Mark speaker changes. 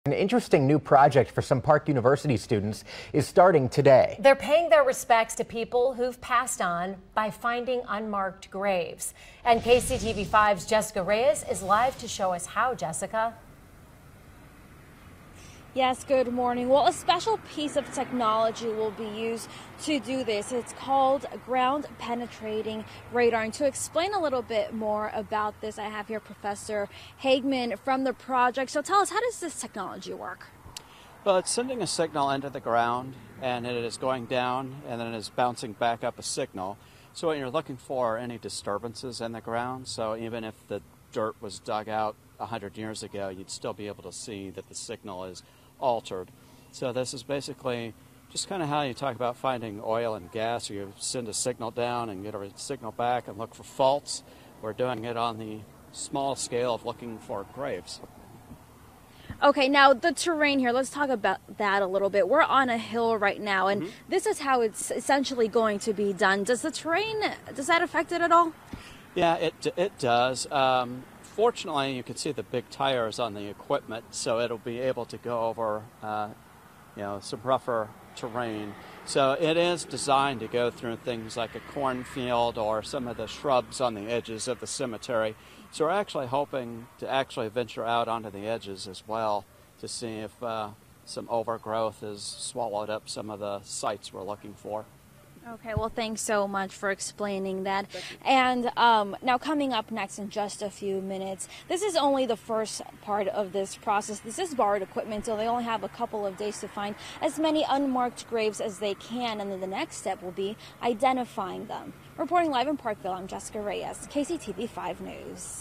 Speaker 1: An interesting new project for some Park University students is starting today.
Speaker 2: They're paying their respects to people who've passed on by finding unmarked graves. And KCTV5's Jessica Reyes is live to show us how, Jessica.
Speaker 3: Yes, good morning. Well, a special piece of technology will be used to do this. It's called ground penetrating radar. And to explain a little bit more about this, I have here Professor Hagman from the project. So tell us, how does this technology work?
Speaker 4: Well, it's sending a signal into the ground, and it is going down, and then it is bouncing back up a signal. So what you're looking for are any disturbances in the ground. So even if the dirt was dug out 100 years ago, you'd still be able to see that the signal is altered. So this is basically just kind of how you talk about finding oil and gas. You send a signal down and get a signal back and look for faults. We're doing it on the small scale of looking for graves.
Speaker 3: Okay, now the terrain here, let's talk about that a little bit. We're on a hill right now, and this is how it's essentially going to be done. Does the terrain, does that affect it at all?
Speaker 4: Yeah, it does. Fortunately, you can see the big tires on the equipment, so it'll be able to go over some rougher terrain. So it is designed to go through things like a cornfield or some of the shrubs on the edges of the cemetery. So we're actually hoping to actually venture out onto the edges as well to see if some overgrowth has swallowed up some of the sites we're looking for.
Speaker 3: Okay, well, thanks so much for explaining that. And now coming up next in just a few minutes, this is only the first part of this process. This is borrowed equipment, so they only have a couple of days to find as many unmarked graves as they can, and then the next step will be identifying them. Reporting live in Parkville, I'm Jessica Reyes, KCTV 5 News.